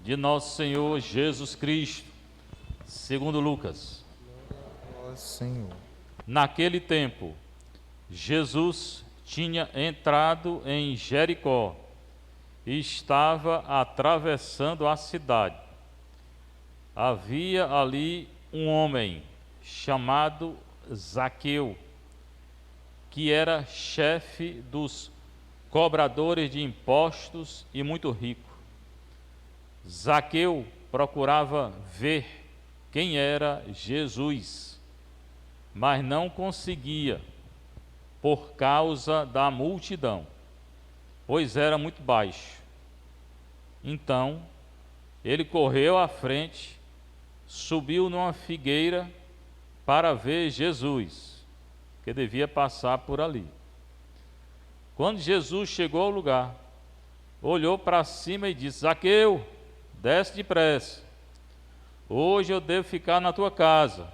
de nosso Senhor Jesus Cristo, segundo Lucas. Ó Senhor. Naquele tempo, Jesus tinha entrado em Jericó e estava atravessando a cidade. Havia ali um homem chamado Zaqueu, que era chefe dos cobradores de impostos e muito rico. Zaqueu procurava ver quem era Jesus, mas não conseguia por causa da multidão, pois era muito baixo. Então, ele correu à frente, subiu numa figueira para ver Jesus, que devia passar por ali. Quando Jesus chegou ao lugar, olhou para cima e disse: Zaqueu, desce depressa, hoje eu devo ficar na tua casa.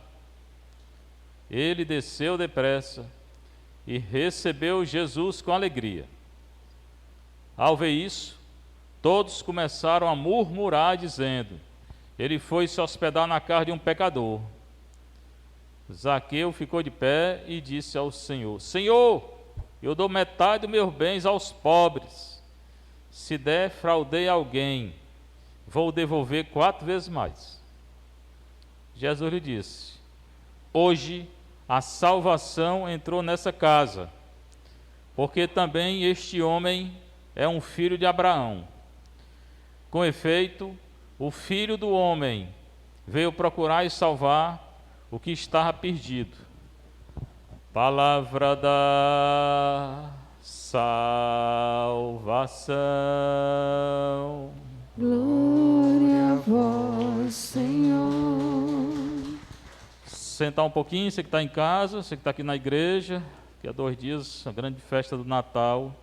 Ele desceu depressa e recebeu Jesus com alegria. Ao ver isso, todos começaram a murmurar, dizendo: ele foi se hospedar na casa de um pecador. Zaqueu ficou de pé e disse ao Senhor: Senhor, eu dou metade dos meus bens aos pobres. Se defraudei alguém, vou devolver 4 vezes mais. Jesus lhe disse: hoje a salvação entrou nessa casa, porque também este homem é um filho de Abraão. Com efeito, o Filho do Homem veio procurar e salvar o que estava perdido. Palavra da salvação. Glória a vós, Senhor. Sentar um pouquinho, você que está em casa, você que está aqui na igreja, que há 2 dias, a grande festa do Natal.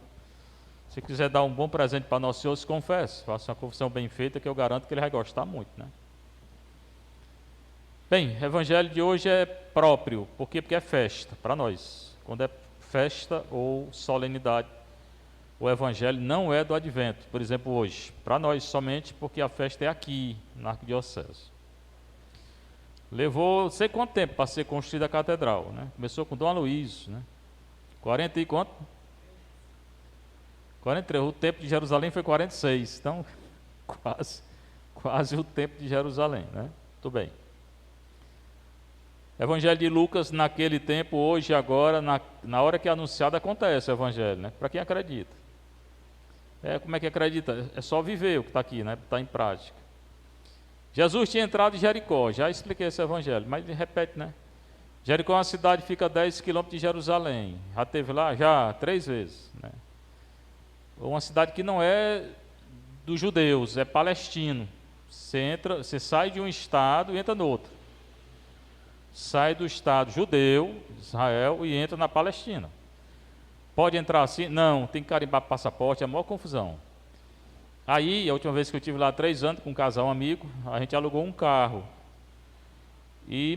Se quiser dar um bom presente para Nosso Senhor, se confesse. Faça uma confissão bem feita, que eu garanto que ele vai gostar muito, né? Bem, o evangelho de hoje é próprio. Por quê? Porque é festa para nós. Quando é festa ou solenidade, o evangelho não é do advento. Por exemplo, hoje, para nós somente porque a festa é aqui, na arquidiocese. Levou não sei quanto tempo para ser construída a catedral, né? Começou com Dom Aloysio, né? 40 e quanto? 43. O tempo de Jerusalém foi 46. Então, quase o tempo de Jerusalém, né? Tudo bem. Evangelho de Lucas, naquele tempo, hoje, agora, na hora que é anunciado, acontece o evangelho, né? Para quem acredita. Como é que acredita? É só viver o que está aqui, né? Está em prática. Jesus tinha entrado em Jericó, já expliquei esse evangelho, mas repete, né? Jericó é uma cidade que fica a 10 quilômetros de Jerusalém. Já esteve lá? Já, 3 vezes, né? Uma cidade que não é dos judeus, é palestino. Você sai de um estado e entra no outro. Sai do estado judeu, Israel, e entra na Palestina. Pode entrar assim? Não, tem que carimbar passaporte, é a maior confusão. Aí, a última vez que eu estive lá, 3 anos, com um casal amigo, a gente alugou um carro.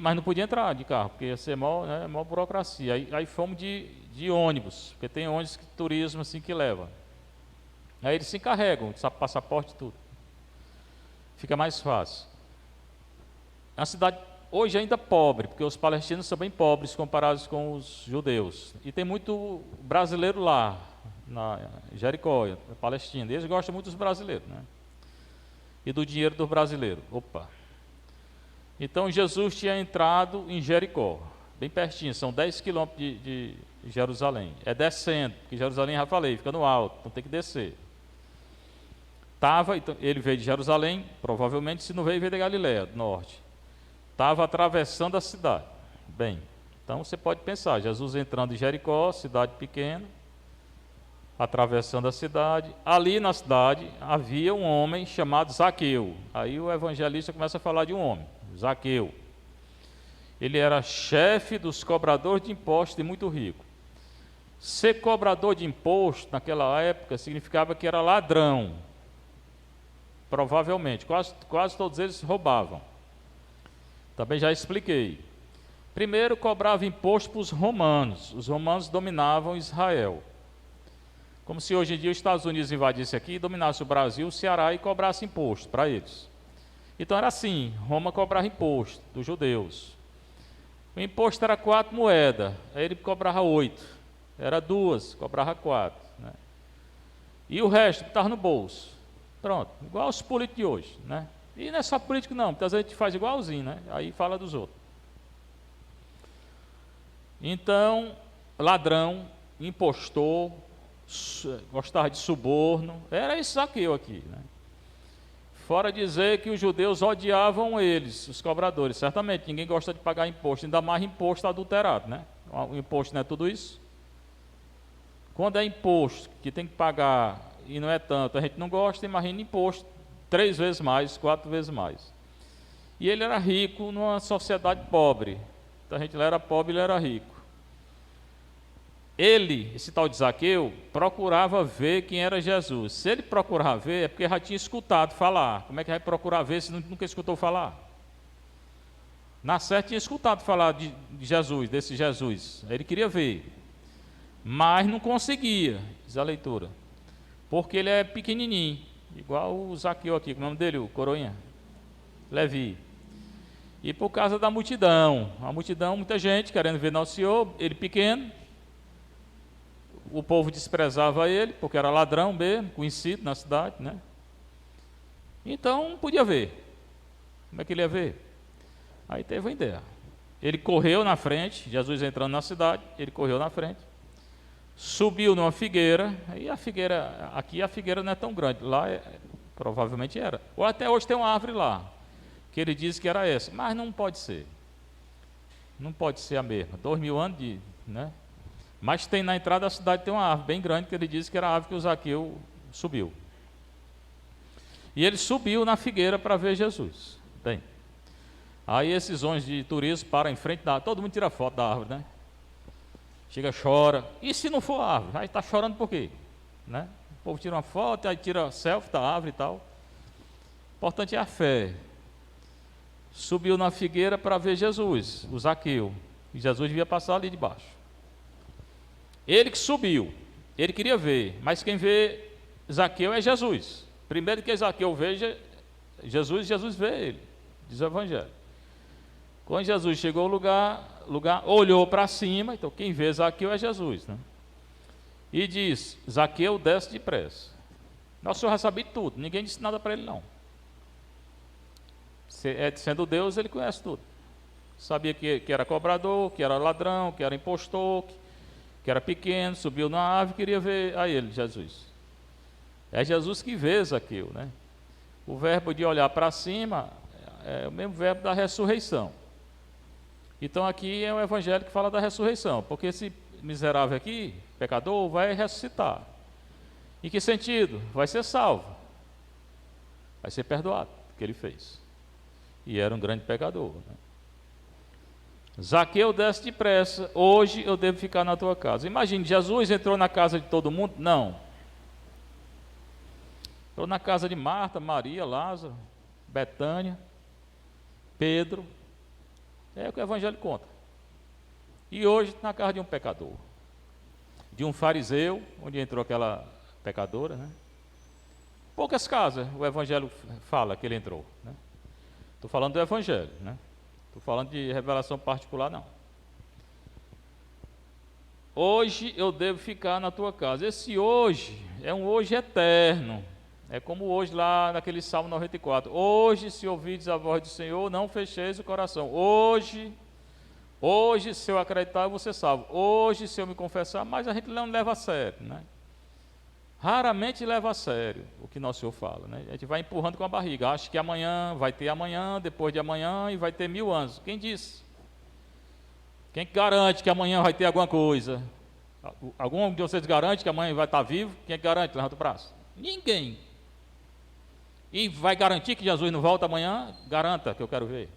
Mas não podia entrar de carro, porque ia ser maior burocracia. Aí fomos de ônibus, porque tem ônibus de turismo assim que leva. Aí eles se encarregam, sabe, passaporte e tudo. Fica mais fácil. É uma cidade hoje ainda pobre, porque os palestinos são bem pobres comparados com os judeus. E tem muito brasileiro lá, na Jericó, na Palestina. Eles gostam muito dos brasileiros, né? E do dinheiro dos brasileiros. Opa! Então Jesus tinha entrado em Jericó, bem pertinho, são 10 quilômetros de Jerusalém. É descendo, porque Jerusalém, já falei, fica no alto, então tem que descer. Então, ele veio de Jerusalém, provavelmente, se não veio da Galiléia, do norte. Estava atravessando a cidade. Bem, então você pode pensar, Jesus entrando em Jericó, cidade pequena, atravessando a cidade. Ali na cidade havia um homem chamado Zaqueu. Aí o evangelista começa a falar de um homem, Zaqueu. Ele era chefe dos cobradores de impostos e muito rico. Ser cobrador de imposto naquela época significava que era ladrão. Provavelmente, quase todos eles roubavam. Também já expliquei. Primeiro cobrava imposto para os romanos. Os romanos dominavam Israel. Como se hoje em dia os Estados Unidos invadisse aqui, dominasse o Brasil, o Ceará e cobrasse imposto para eles. Então era assim, Roma cobrava imposto dos judeus. O imposto era 4 moedas, aí ele cobrava 8. Era 2, cobrava 4. Né? E o resto estava no bolso. Pronto, igual os políticos de hoje. Né? E não é só político não, muitas vezes a gente faz igualzinho, né? Aí fala dos outros. Então, ladrão, impostor, gostava de suborno, era esse Zaqueu aqui, né? Fora dizer que os judeus odiavam eles, os cobradores. Certamente, ninguém gosta de pagar imposto, ainda mais imposto adulterado, né? O imposto não é tudo isso? Quando é imposto que tem que pagar e não é tanto, a gente não gosta, imagina imposto 3 vezes mais, 4 vezes mais. E ele era rico numa sociedade pobre. Então a gente lá era pobre, ele era rico. Ele, esse tal de Zaqueu, procurava ver quem era Jesus. Se ele procurava ver, é porque já tinha escutado falar. Como é que vai procurar ver se nunca escutou falar? Na certa tinha escutado falar de Jesus, desse Jesus. Ele queria ver, mas não conseguia, diz a leitura, porque ele é pequenininho, igual o Zaqueu aqui, o nome dele, o coroinha, Levi. E por causa da multidão, a multidão, muita gente querendo ver Nosso Senhor, ele pequeno. O povo desprezava ele, porque era ladrão mesmo, conhecido na cidade, né? Então não podia ver. Como é que ele ia ver? Aí teve uma ideia. Ele correu na frente, Jesus entrando na cidade, ele correu na frente, subiu numa figueira, e a figueira, aqui a figueira não é tão grande, lá provavelmente era. Ou até hoje tem uma árvore lá, que ele disse que era essa, mas não pode ser. Não pode ser a mesma. 2000 anos de, né? Mas tem na entrada da cidade, tem uma árvore bem grande, que ele disse que era a árvore que o Zaqueu subiu. E ele subiu na figueira para ver Jesus. Bem, aí esses homens de turismo param em frente da árvore, todo mundo tira foto da árvore, né? Chega, chora. E se não for a árvore? Aí está chorando por quê? Né? O povo tira uma foto, aí tira selfie da árvore e tal. O importante é a fé. Subiu na figueira para ver Jesus, o Zaqueu. E Jesus devia passar ali debaixo. Ele que subiu, ele queria ver, mas quem vê Zaqueu é Jesus. Primeiro que Zaqueu veja Jesus, Jesus vê ele, diz o Evangelho. Quando Jesus chegou ao lugar olhou para cima, então quem vê Zaqueu é Jesus, né? E diz, Zaqueu, desce depressa. Nosso Senhor já sabia tudo, ninguém disse nada para ele não. Sendo Deus, ele conhece tudo. Sabia que era cobrador, que era ladrão, que era impostor, que era pequeno, subiu na árvore, queria ver a ele, Jesus. É Jesus que vê Zaqueu, né? O verbo de olhar para cima é o mesmo verbo da ressurreição. Então aqui é o Evangelho que fala da ressurreição, porque esse miserável aqui, pecador, vai ressuscitar. Em que sentido? Vai ser salvo. Vai ser perdoado o que ele fez. E era um grande pecador, né? Zaqueu, desce depressa, hoje eu devo ficar na tua casa. Imagine, Jesus entrou na casa de todo mundo? Não. Entrou na casa de Marta, Maria, Lázaro, Betânia, Pedro. É o que o Evangelho conta. E hoje na casa de um pecador, de um fariseu, onde entrou aquela pecadora, né? Poucas casas o Evangelho fala que ele entrou, né? Estou falando do Evangelho, né? Estou falando de revelação particular, não. Hoje eu devo ficar na tua casa. Esse hoje é um hoje eterno. É como hoje lá naquele Salmo 94. Hoje, se ouvides a voz do Senhor, não fecheis o coração. Hoje, se eu acreditar, eu vou ser salvo. Hoje, se eu me confessar, mas a gente não leva a sério, né? Raramente leva a sério o que Nosso Senhor fala, né? A gente vai empurrando com a barriga. Acho que amanhã, vai ter amanhã, depois de amanhã e vai ter 1000 anos. Quem disse? Quem garante que amanhã vai ter alguma coisa? Algum de vocês garante que amanhã vai estar vivo? Quem garante? Levanta o braço. Ninguém. E vai garantir que Jesus não volta amanhã? Garanta que eu quero ver.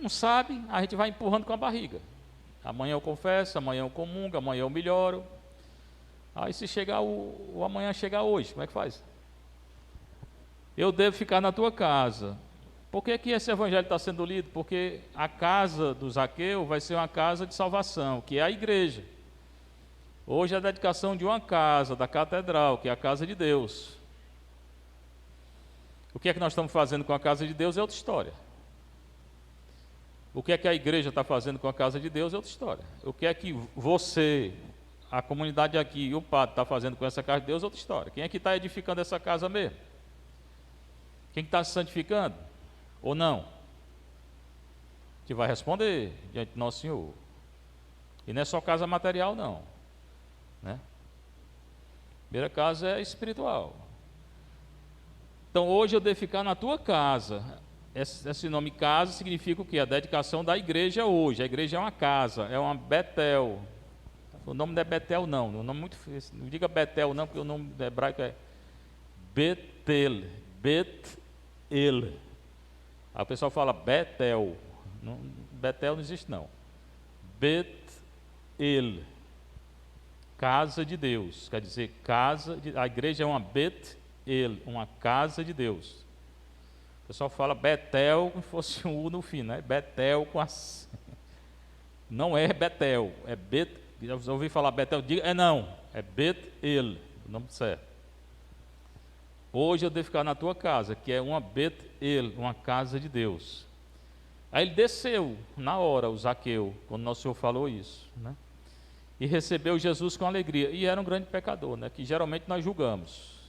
Não sabe, a gente vai empurrando com a barriga. Amanhã eu confesso, amanhã eu comungo, amanhã eu melhoro. Aí se chegar o amanhã chegar hoje, como é que faz? Eu devo ficar na tua casa. Por que que esse evangelho está sendo lido? Porque a casa do Zaqueu vai ser uma casa de salvação, que é a igreja. Hoje é a dedicação de uma casa, da catedral, que é a casa de Deus. O que é que nós estamos fazendo com a casa de Deus é outra história. O que é que a igreja está fazendo com a casa de Deus é outra história. O que é que você, a comunidade aqui e o padre está fazendo com essa casa de Deus é outra história. Quem é que está edificando essa casa mesmo? Quem está se santificando? Ou não? Que vai responder diante de Nosso Senhor. E não é só casa material, não. Né? Primeira casa é espiritual. Então hoje eu devo ficar na tua casa. Esse nome casa significa o quê? A dedicação da igreja hoje. A igreja é uma casa, é uma Betel. O nome não é Betel não, o nome muito, não diga Betel não, porque o nome hebraico é Betel, Bet-El. Aí o pessoal fala Betel, Betel não existe não. Bet-El, casa de Deus, quer dizer, a igreja é uma Bet-El, uma casa de Deus. O pessoal fala Betel como se fosse um U no fim, né? Betel com as... Não é Betel, é Bet. Já ouvi falar Betel? Diga, não, é Bet-El, o nome certo. Hoje eu devo ficar na tua casa, que é uma Bet-El, uma casa de Deus. Aí ele desceu na hora, o Zaqueu, quando Nosso Senhor falou isso, né? E recebeu Jesus com alegria. E era um grande pecador, né? Que geralmente nós julgamos.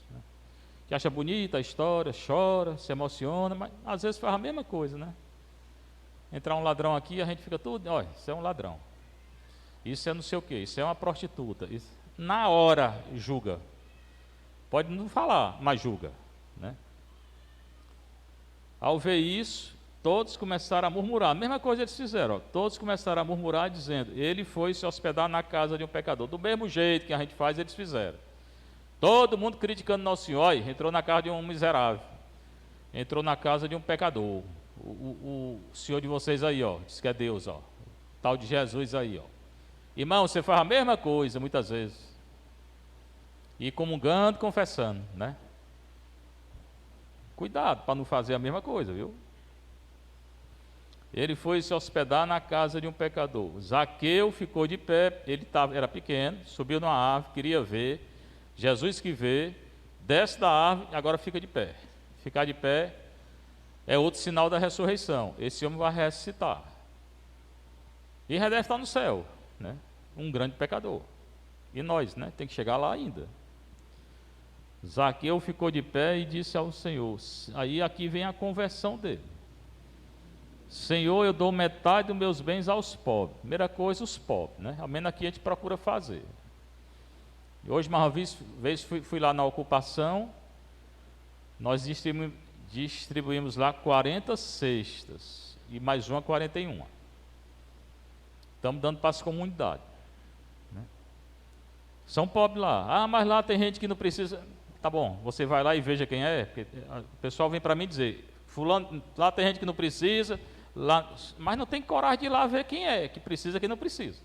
Que acha bonita a história, chora, se emociona, mas às vezes faz a mesma coisa, né? Entrar um ladrão aqui, a gente fica tudo, olha, isso é um ladrão. Isso é não sei o quê, isso é uma prostituta. Isso, na hora julga. Pode não falar, mas julga, né? Ao ver isso, todos começaram a murmurar. A mesma coisa eles fizeram, ó. Todos começaram a murmurar dizendo, ele foi se hospedar na casa de um pecador. Do mesmo jeito que a gente faz, eles fizeram. Todo mundo criticando Nosso Senhor. Olha, entrou na casa de um miserável, entrou na casa de um pecador. O Senhor de vocês aí, ó, diz que é Deus, ó, o tal de Jesus aí, ó. Irmão, você faz a mesma coisa muitas vezes, e comungando, confessando, né? Cuidado para não fazer a mesma coisa, viu? Ele foi se hospedar na casa de um pecador. Zaqueu ficou de pé, era pequeno, subiu numa árvore, queria ver. Jesus que vê, desce da árvore, agora fica de pé. Ficar de pé é outro sinal da ressurreição. Esse homem vai ressuscitar. E já deve estar no céu, né? Um grande pecador. E nós, né? Tem que chegar lá ainda. Zaqueu ficou de pé e disse ao Senhor. Aí aqui vem a conversão dele. Senhor, eu dou metade dos meus bens aos pobres. Primeira coisa, os pobres, né? Ao menos aqui a gente procura fazer. Hoje, uma vez fui lá na ocupação, nós distribuímos lá 40 cestas e mais uma 41. Estamos dando para as comunidades, né? São pobres lá. Ah, mas lá tem gente que não precisa. Tá bom, você vai lá e veja quem é, porque o pessoal vem para mim dizer, fulano, lá tem gente que não precisa, lá, mas não tem coragem de ir lá ver quem é, que precisa e quem não precisa.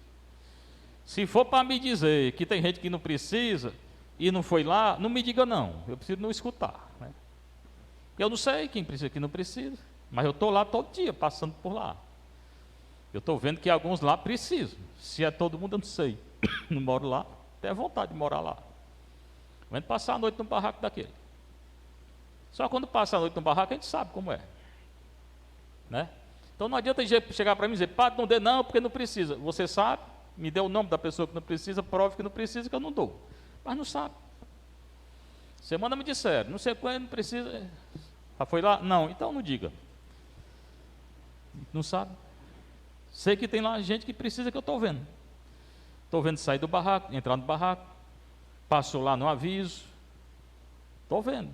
Se for para me dizer que tem gente que não precisa e não foi lá, não me diga não, eu preciso não escutar, né? Eu não sei quem precisa e quem não precisa, mas eu estou lá todo dia, passando por lá. Eu estou vendo que alguns lá precisam. Se é todo mundo, eu não sei. Não moro lá, tenho vontade de morar lá. Vamos passar a noite no barraco daquele. Só quando passa a noite no barraco, a gente sabe como é, né? Então não adianta chegar para mim e dizer, padre, não dê não, porque não precisa. Você sabe? Me dê o nome da pessoa que não precisa, prove que não precisa, que eu não dou. Mas não sabe. Semana me disseram, não sei quando, não precisa. Ah, foi lá? Não, então não diga. Não sabe? Sei que tem lá gente que precisa, que eu estou vendo. Estou vendo sair do barraco, entrar no barraco. Passou lá no aviso. Estou vendo.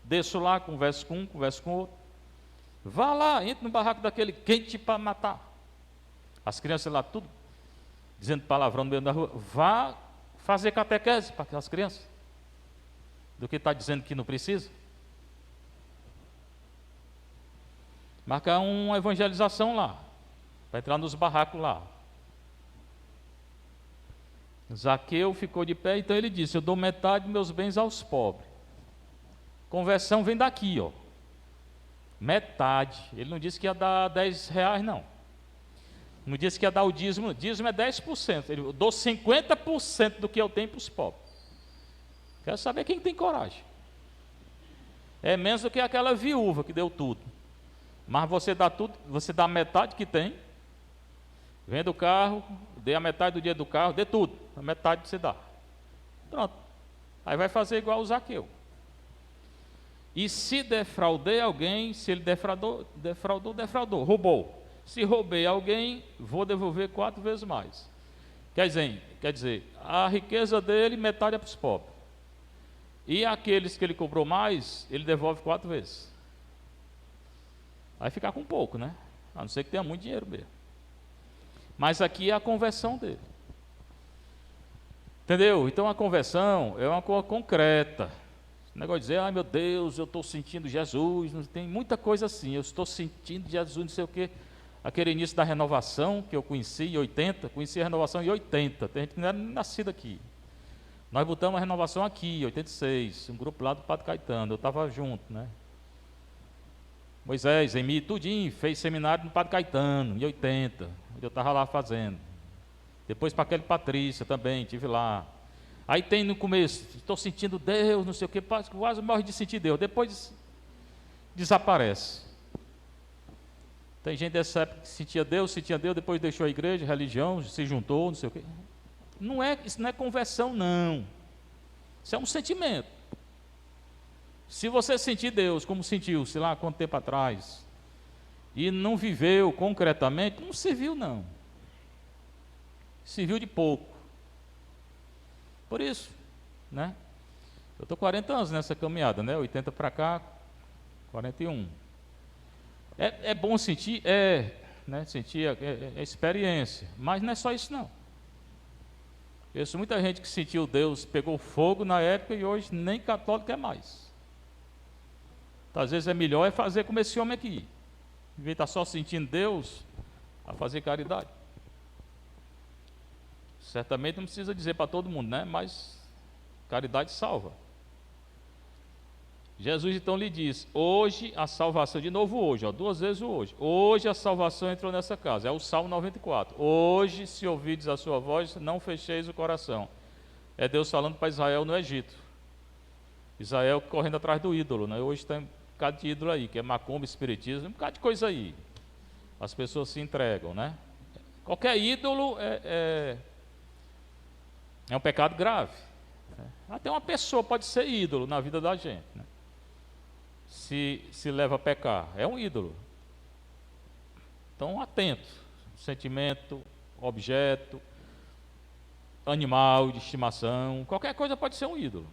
Desço lá, converso com um, converso com outro. Vá lá, entre no barraco daquele quente para matar. As crianças lá, tudo dizendo palavrão no meio da rua. Vá fazer catequese para aquelas crianças. Do que está dizendo que não precisa. Marcar uma evangelização lá. Para entrar nos barracos lá. Zaqueu ficou de pé, então ele disse, eu dou metade dos meus bens aos pobres. Conversão vem daqui, ó. Metade. Ele não disse que ia dar 10 reais, não. Não disse que ia dar o dízimo é 10%. Ele dou 50% do que eu tenho para os pobres. Quero saber quem tem coragem. É menos do que aquela viúva que deu tudo. Mas você dá tudo, você dá metade que tem, vende o carro, dê a metade do dinheiro do carro, dê tudo, a metade você dá. Pronto. Aí vai fazer igual o Zaqueu. E se defraudei alguém, se ele defraudou, roubou. Se roubei alguém, vou devolver 4 vezes mais. Quer dizer, a riqueza dele, metade é para os pobres. E aqueles que ele cobrou mais, ele devolve 4 vezes. Vai ficar com pouco, né? A não ser que tenha muito dinheiro mesmo. Mas aqui é a conversão dele. Entendeu? Então a conversão é uma coisa concreta. O negócio de dizer, ai meu Deus, eu estou sentindo Jesus. Não tem muita coisa assim, eu estou sentindo Jesus, não sei o quê. Aquele início da renovação que eu conheci em 80, conheci a renovação em 80, tem gente que não era nascido aqui. Nós botamos a renovação aqui, em 86, um grupo lá do Padre Caetano, eu estava junto, né? Moisés, Emi, tudinho, fez seminário no Padre Caetano, em 80, eu estava lá fazendo. Depois para aquele Patrícia também, estive lá. Aí tem no começo, estou sentindo Deus, não sei o que, quase morre de sentir Deus, depois desaparece. Tem gente dessa época que sentia Deus, depois deixou a igreja, a religião, se juntou, não sei o quê. Isso não é conversão, não. Isso é um sentimento. Se você sentir Deus como sentiu, sei lá, quanto tempo atrás, e não viveu concretamente, não serviu, não. Serviu de pouco. Por isso, né? Eu estou 40 anos nessa caminhada, né? 80 para cá, 41. É bom sentir, né? Sentir a experiência, mas não é só isso não. Conheço muita gente que sentiu Deus, pegou fogo na época e hoje nem católico é mais. Então, às vezes é melhor fazer como esse homem aqui, em vez de estar só sentindo Deus, a fazer caridade. Certamente não precisa dizer para todo mundo, né? Mas caridade salva. Jesus então lhe diz, hoje a salvação, de novo hoje, 2 vezes o hoje. Hoje a salvação entrou nessa casa, é o Salmo 94. Hoje, se ouvides a sua voz, não fecheis o coração. É Deus falando para Israel no Egito. Israel correndo atrás do ídolo, né? Hoje tem um bocado de ídolo aí, que é macumba, espiritismo, um bocado de coisa aí. As pessoas se entregam, né? Qualquer ídolo é um pecado grave. Até uma pessoa pode ser ídolo na vida da gente, né? Se leva a pecar, é um ídolo. Então, atento. Sentimento, objeto, animal de estimação, qualquer coisa pode ser um ídolo.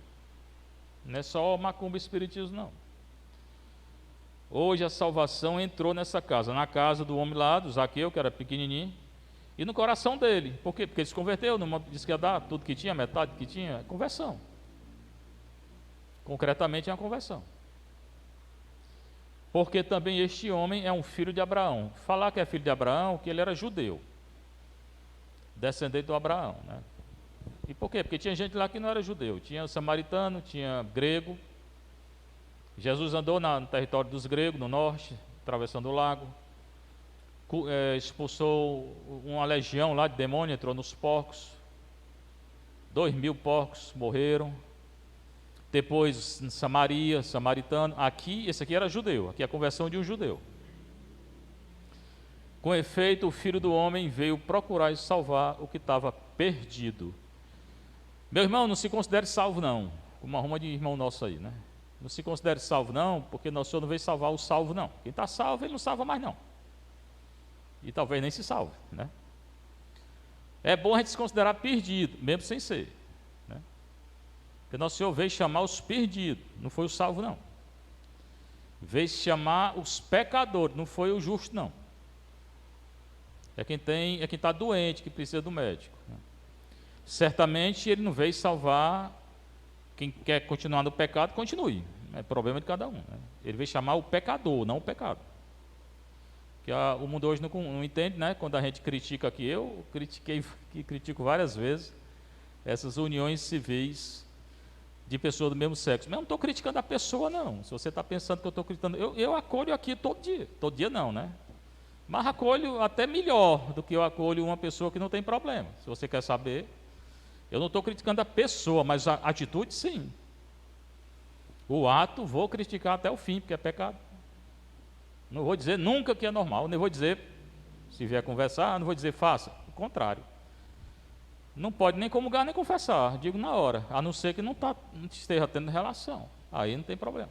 Não é só macumba e espiritismo, não. Hoje a salvação entrou nessa casa, na casa do homem lá, do Zaqueu, que era pequenininho, e no coração dele. Por quê? Porque ele se converteu, não disse que ia dar tudo que tinha, metade que tinha, é conversão. Concretamente é uma conversão. Porque também este homem é um filho de Abraão. Falar que é filho de Abraão, que ele era judeu, descendente do Abraão, né? E por quê? Porque tinha gente lá que não era judeu, tinha samaritano, tinha grego. Jesus andou no território dos gregos, no norte, atravessando o lago, expulsou uma legião lá de demônio, entrou nos porcos, 2.000 porcos morreram. Depois em Samaria, samaritano. Aqui, esse aqui era judeu, aqui é a conversão de um judeu. Com efeito, o Filho do Homem veio procurar e salvar o que estava perdido. Meu irmão, não se considere salvo não, como arruma de irmão nosso aí, né? Não se considere salvo não, porque nosso Senhor não veio salvar o salvo não. Quem está salvo, ele não salva mais não. E talvez nem se salve, né? É bom a gente se considerar perdido, mesmo sem ser. Porque nosso Senhor veio chamar os perdidos, não foi o salvo não. Veio chamar os pecadores, não foi o justo não. É quem está doente, que precisa do médico, né? Certamente ele não veio salvar quem quer continuar no pecado, continue. É problema de cada um, né? Ele veio chamar o pecador, não o pecado. Que o mundo hoje não entende, né? Quando a gente critica aqui, eu critico várias vezes essas uniões civis de pessoas do mesmo sexo. Mas eu não estou criticando a pessoa, não. Se você está pensando que eu estou criticando, eu acolho aqui todo dia não, né? Mas acolho até melhor do que eu acolho uma pessoa que não tem problema. Se você quer saber, eu não estou criticando a pessoa, mas a atitude sim. O ato vou criticar até o fim, porque é pecado. Não vou dizer nunca que é normal, nem vou dizer, se vier conversar, não vou dizer faça. O contrário. Não pode nem comungar nem confessar, digo na hora, a não ser que não esteja tendo relação. Aí não tem problema.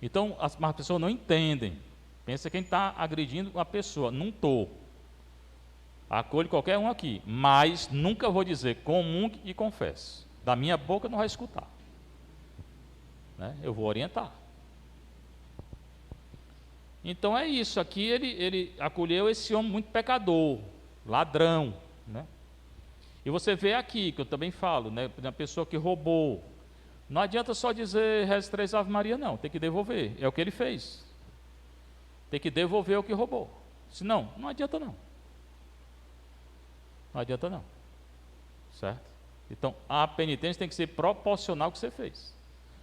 Então, as pessoas não entendem. Pensa quem está agredindo uma pessoa. Não estou. Acolho qualquer um aqui, mas nunca vou dizer comungue e confesse. Da minha boca não vai escutar. Né? Eu vou orientar. Então é isso. Aqui ele acolheu esse homem muito pecador, ladrão. Né? E você vê aqui, que eu também falo, né? Uma pessoa que roubou. Não adianta só dizer reze 3 Ave Maria, não. Tem que devolver. É o que ele fez. Tem que devolver o que roubou. Senão, não adianta não. Não adianta não. Certo? Então, a penitência tem que ser proporcional ao que você fez.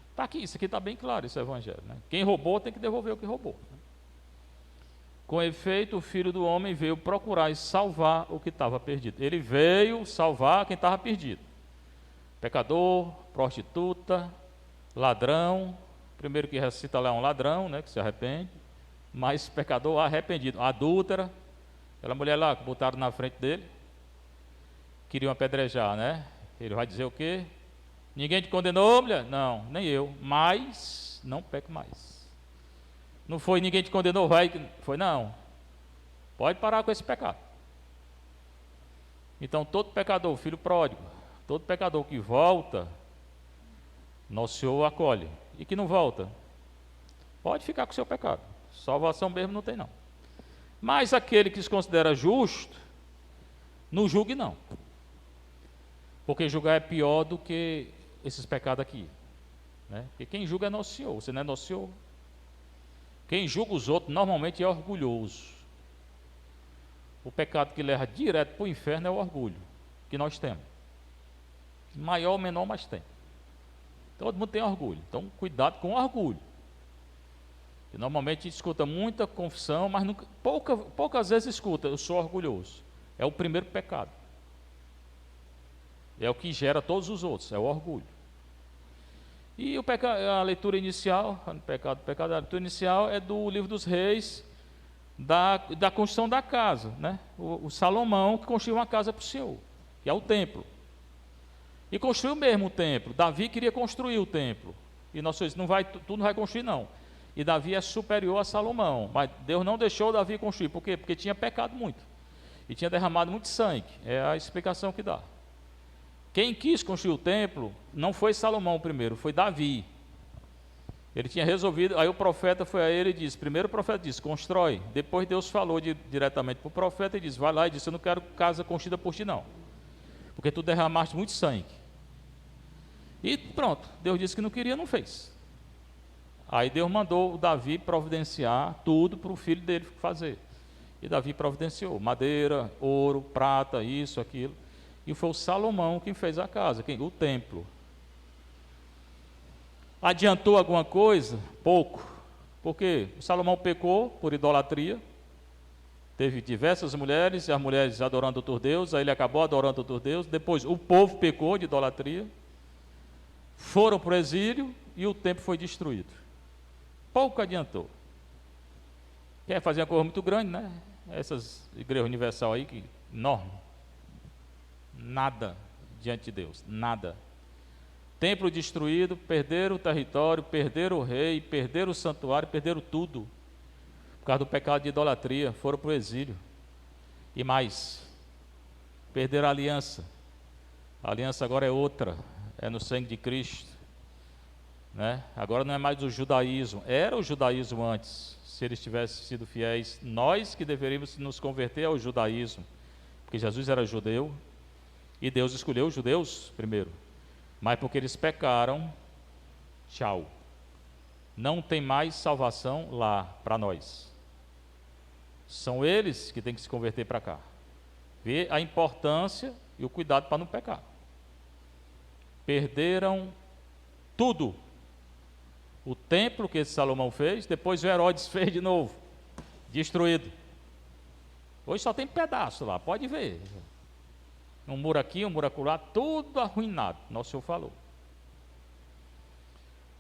Está aqui, isso aqui está bem claro, esse evangelho. Né? Quem roubou tem que devolver o que roubou. Né? Com efeito, o Filho do Homem veio procurar e salvar o que estava perdido. Ele veio salvar quem estava perdido. Pecador, prostituta, ladrão. Primeiro que recita lá é um ladrão, né, que se arrepende. Mas pecador arrependido. Adúltera, aquela mulher lá que botaram na frente dele, queriam apedrejar, né? Ele vai dizer o quê? Ninguém te condenou, mulher? Não, nem eu. Mas não peque mais. Não foi ninguém te condenou, vai? Foi não. Pode parar com esse pecado. Então todo pecador, filho pródigo, todo pecador que volta, nosso Senhor o acolhe. E que não volta, pode ficar com o seu pecado. Salvação mesmo não tem não. Mas aquele que se considera justo, não julgue não. Porque julgar é pior do que esses pecados aqui. Né? Porque quem julga é nosso Senhor, você não é nosso Senhor. Quem julga os outros normalmente é orgulhoso. O pecado que leva direto para o inferno é o orgulho, que nós temos. Maior ou menor, mas tem. Todo mundo tem orgulho, então cuidado com o orgulho. E normalmente a gente escuta muita confissão, mas nunca, poucas vezes escuta, eu sou orgulhoso. É o primeiro pecado. É o que gera todos os outros, é o orgulho. E a leitura inicial, a leitura inicial é do livro dos reis, da construção da casa, né? O Salomão que construiu uma casa para o Senhor, que é o templo. E construiu mesmo o templo. Davi queria construir o templo. E nós disse, tu não vai construir não. E Davi é superior a Salomão. Mas Deus não deixou Davi construir. Por quê? Porque tinha pecado muito. E tinha derramado muito sangue. É a explicação que dá. Quem quis construir o templo não foi Salomão primeiro, foi Davi. Ele tinha resolvido, aí o profeta foi a ele e disse, primeiro o profeta disse, constrói. Depois Deus falou diretamente para o profeta e disse, vai lá e disse, eu não quero casa construída por ti não. Porque tu derramaste muito sangue. E pronto, Deus disse que não queria, não fez. Aí Deus mandou o Davi providenciar tudo para o filho dele fazer. E Davi providenciou, madeira, ouro, prata, isso, aquilo. E foi o Salomão quem fez a casa, o templo. Adiantou alguma coisa? Pouco. Porque o Salomão pecou por idolatria. Teve diversas mulheres, e as mulheres adorando outro Deus, aí ele acabou adorando outro Deus. Depois o povo pecou de idolatria. Foram para o exílio e o templo foi destruído. Pouco adiantou. Quer fazer uma coisa muito grande, né? Essas igrejas universal aí, que enorme. Nada diante de Deus, nada. Templo destruído, perderam o território, perderam o rei, perderam o santuário, perderam tudo. Por causa do pecado de idolatria, foram para o exílio. E mais, perderam a aliança. A aliança agora é outra, é no sangue de Cristo. Né? Agora não é mais o judaísmo, era o judaísmo antes. Se eles tivessem sido fiéis, nós que deveríamos nos converter ao judaísmo. Porque Jesus era judeu. E Deus escolheu os judeus primeiro. Mas porque eles pecaram, tchau. Não tem mais salvação lá para nós. São eles que têm que se converter para cá. Ver a importância e o cuidado para não pecar. Perderam tudo. O templo que esse Salomão fez, depois o Herodes fez de novo. destruído. Hoje só tem pedaço lá, pode ver. Um muro aqui, um muro acolá, tudo arruinado, Nosso Senhor falou.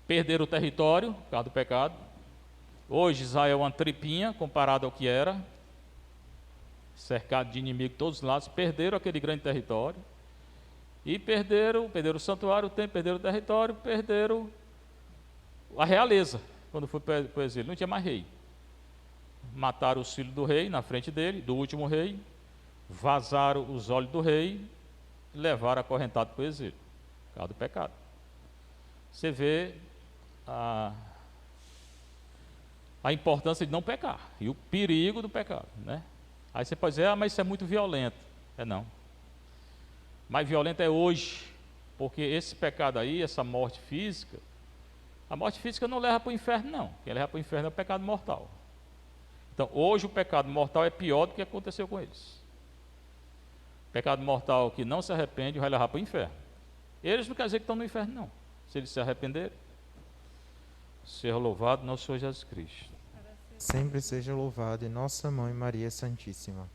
Perderam o território, por causa do pecado. Hoje Israel é uma tripinha comparado ao que era, cercado de inimigos de todos os lados. Perderam aquele grande território. E perderam o santuário, o templo, perderam o território, perderam a realeza. Quando foi para o exílio, não tinha mais rei. Mataram os filhos do rei na frente dele, do último rei, vazaram os olhos do rei e levaram acorrentado para o exílio, por causa do pecado. Você vê a importância de não pecar e o perigo do pecado, né? Aí você pode dizer, mas isso é muito violento. É não. Mais violento é hoje, porque esse pecado aí, essa morte física, a morte física não leva para o inferno, não. Quem leva para o inferno é o pecado mortal. Então, hoje o pecado mortal é pior do que aconteceu com eles. O pecado mortal que não se arrepende vai levar para o inferno. Eles não quer dizer que estão no inferno, não. Se eles se arrependerem, seja louvado nosso Senhor Jesus Cristo. Sempre seja louvado em nossa Mãe Maria Santíssima.